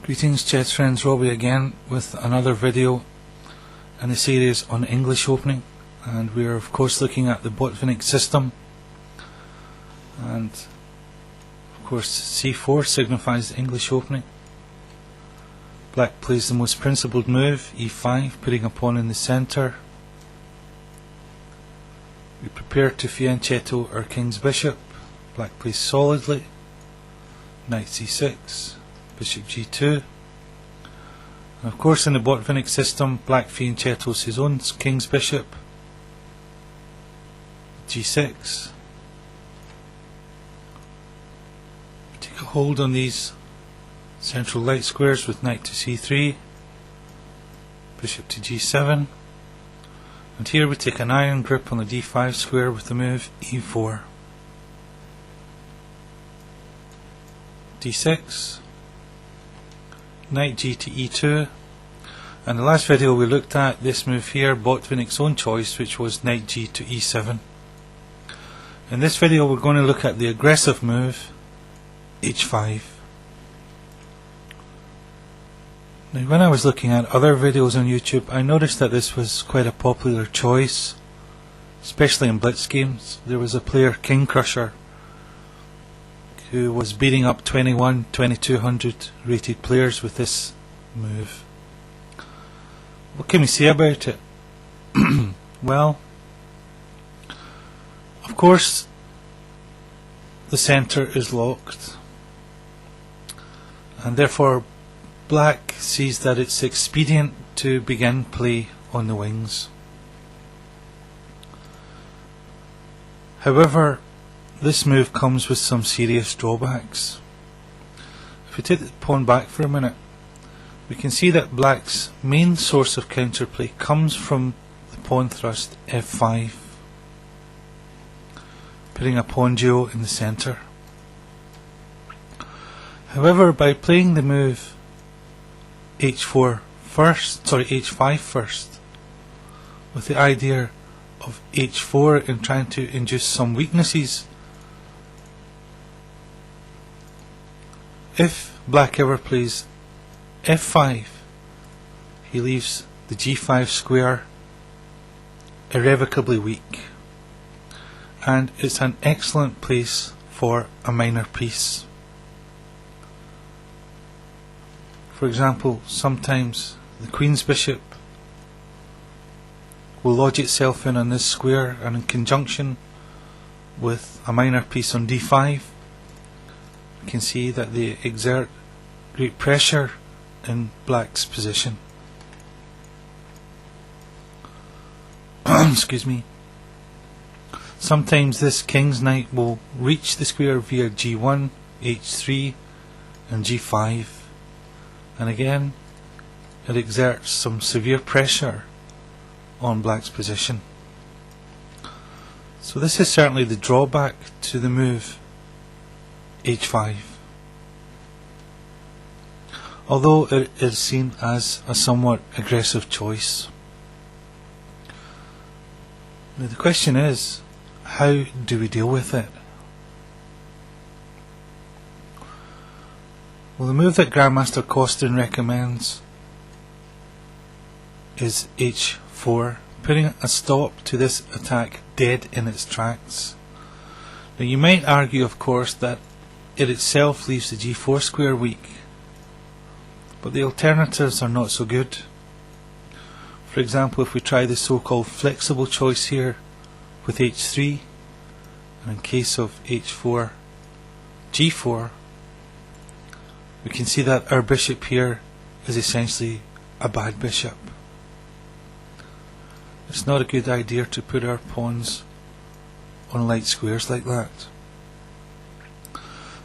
Greetings chess friends, Robbie again with another video in the series on English opening, and we are of course looking at the Botvinnik system, and of course c4 signifies the English opening. Black plays the most principled move, e5, putting a pawn in the centre. We prepare to fianchetto our king's bishop. Black plays solidly, knight c6, bishop g2, and of course in the Botvinnik system black fianchettos his own king's bishop, g6. Take a hold on these central light squares with knight to c3, bishop to g7, and here we take an iron grip on the d5 square with the move e4, d6, knight g to e2, and the last video we looked at this move here, Botvinnik's own choice, which was knight g to e7. In this video we're going to look at the aggressive move h5. Now when I was looking at other videos on YouTube, I noticed that this was quite a popular choice, especially in blitz games. There was a player, King Crusher, who was beating up 2200 rated players with this move. What can we say about it? Well, of course the centre is locked, and therefore black sees that it's expedient to begin play on the wings. However, this move comes with some serious drawbacks. If we take the pawn back for a minute, we can see that black's main source of counterplay comes from the pawn thrust f5, putting a pawn duo in the centre. However, by playing the move h5 first, with the idea of h4 in trying to induce some weaknesses, if black ever plays f5, he leaves the g5 square irrevocably weak, and it's an excellent place for a minor piece. For example, sometimes the queen's bishop will lodge itself in on this square, and in conjunction with a minor piece on d5, you can see that they exert great pressure in black's position. Excuse me. Sometimes this king's knight will reach the square via g1, h3 and g5, and again it exerts some severe pressure on black's position. So this is certainly the drawback to the move h5, although it is seen as a somewhat aggressive choice. Now the question is, how do we deal with it? Well, the move that Grandmaster Costin recommends is h4, putting a stop to this attack dead in its tracks. Now you might argue, of course, that it itself leaves the g4 square weak, but the alternatives are not so good. For example, if we try the so-called flexible choice here with h3, and in case of h4 g4, we can see that our bishop here is essentially a bad bishop. It's not a good idea to put our pawns on light squares like that.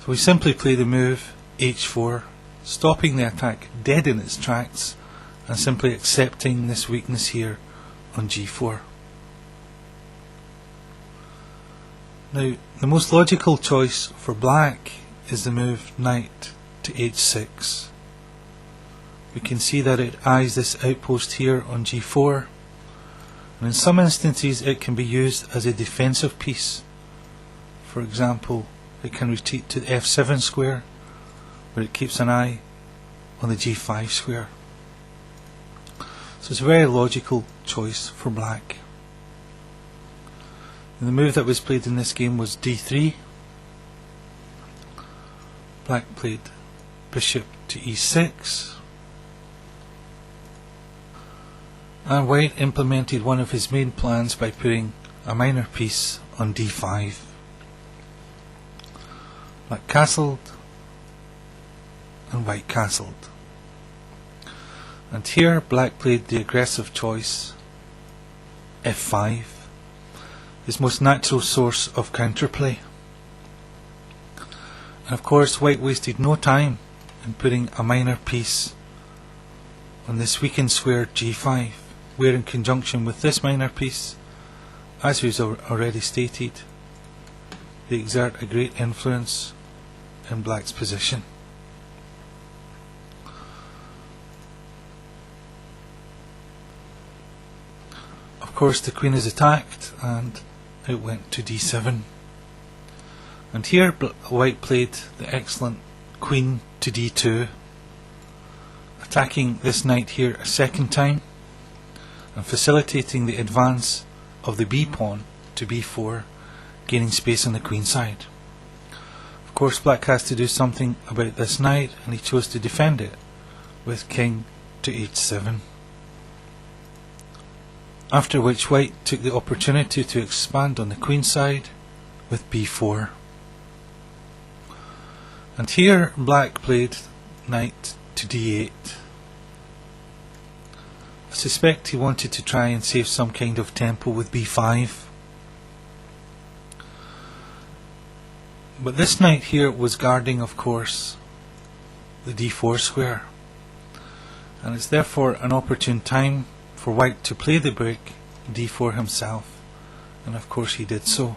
So we simply play the move h4, stopping the attack dead in its tracks and simply accepting this weakness here on g4. Now the most logical choice for black is the move knight to h6. We can see that it eyes this outpost here on g4, and in some instances it can be used as a defensive piece. For example, it can retreat to the f7 square, where it keeps an eye on the g5 square. So it's a very logical choice for black. And the move that was played in this game was d3. Black played bishop to e6. And white implemented one of his main plans by putting a minor piece on d5. Black castled and white castled. And here black played the aggressive choice f5, his most natural source of counterplay. And of course white wasted no time in putting a minor piece on this weakened square g5, where in conjunction with this minor piece, as was already stated, they exert a great influence in black's position. Of course the queen is attacked and it went to d7. And here white played the excellent queen to d2, attacking this knight here a second time and facilitating the advance of the b pawn to b4, gaining space on the queen side. Of course black has to do something about this knight, and he chose to defend it with king to h7. After which white took the opportunity to expand on the queen side with b4. And here black played knight to d8. I suspect he wanted to try and save some kind of tempo with b5. But this knight here was guarding, of course, the d4 square, and it's therefore an opportune time for white to play the brick d4 himself, and of course he did so.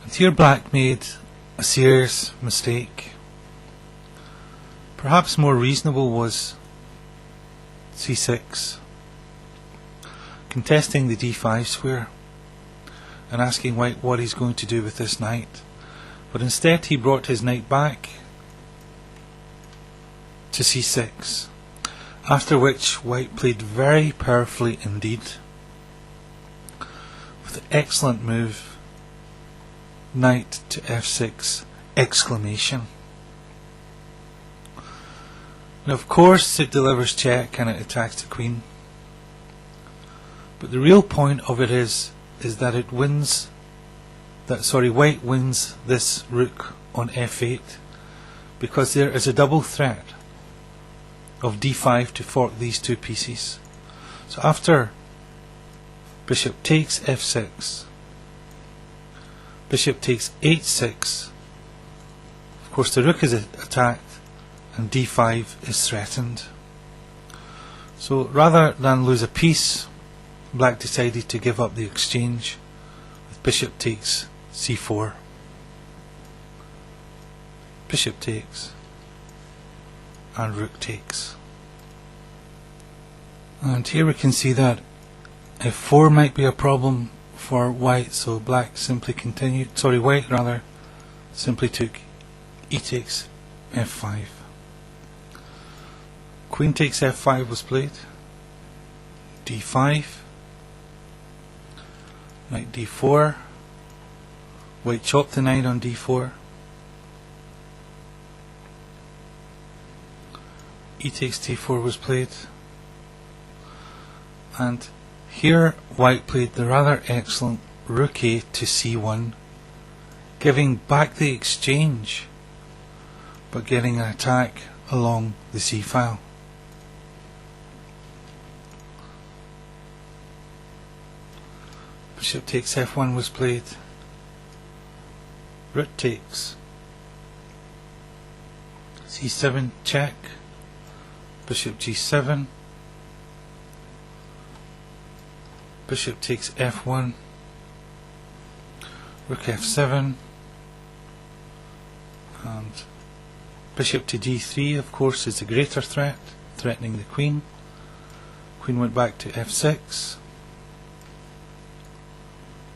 And here black made a serious mistake. Perhaps more reasonable was c6, contesting the d5 square and asking white what he's going to do with this knight. But instead he brought his knight back to c6, after which white played very powerfully indeed with the excellent move knight to f6 exclamation. Now of course it delivers check and it attacks the queen, but the real point of it is that it wins, white wins this rook on f8, because there is a double threat of d5 to fork these two pieces. So after bishop takes f6, bishop takes h6, of course the rook is attacked and d5 is threatened. So rather than lose a piece, black decided to give up the exchange with bishop takes c4, bishop takes, and rook takes. And here we can see that f4 might be a problem for white, so black simply white simply took e takes f5. Queen takes f5 was played, d5, knight d4, white chopped the knight on d4, e takes d4 was played, and here white played the rather excellent rook a to c1, giving back the exchange but getting an attack along the c file. Bishop takes f1 was played, rook takes, c7 check, bishop g7, bishop takes f1, rook f7, and bishop to d3 of course is the greater threat, threatening the queen. Queen went back to f6,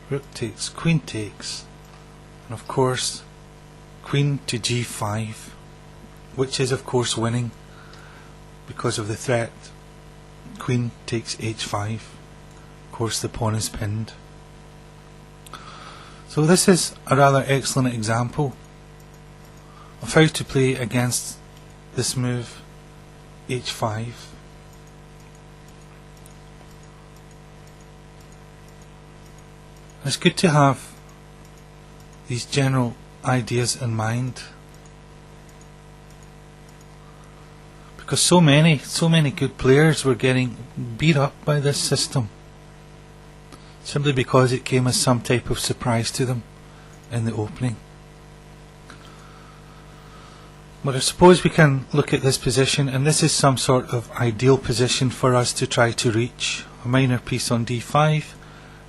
rook takes, queen takes, and of course queen to g5, which is of course winning because of the threat. Queen takes h5. Of course the pawn is pinned. So this is a rather excellent example of how to play against this move h5. It's good to have these general ideas in mind, because so many good players were getting beat up by this system simply because it came as some type of surprise to them in the opening. But I suppose we can look at this position, and this is some sort of ideal position for us to try to reach. A minor piece on d5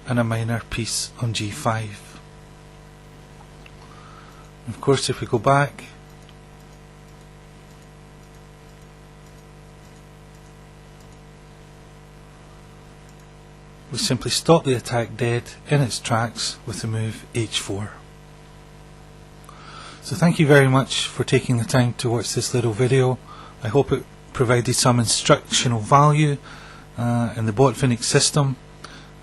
and a minor piece on g5. Of course, if we go back, we simply stop the attack dead in its tracks with the move h4. So thank you very much for taking the time to watch this little video. I hope it provided some instructional value in the Botvinnik system,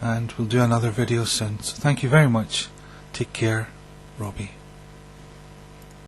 and we'll do another video soon. So thank you very much. Take care, Robbie.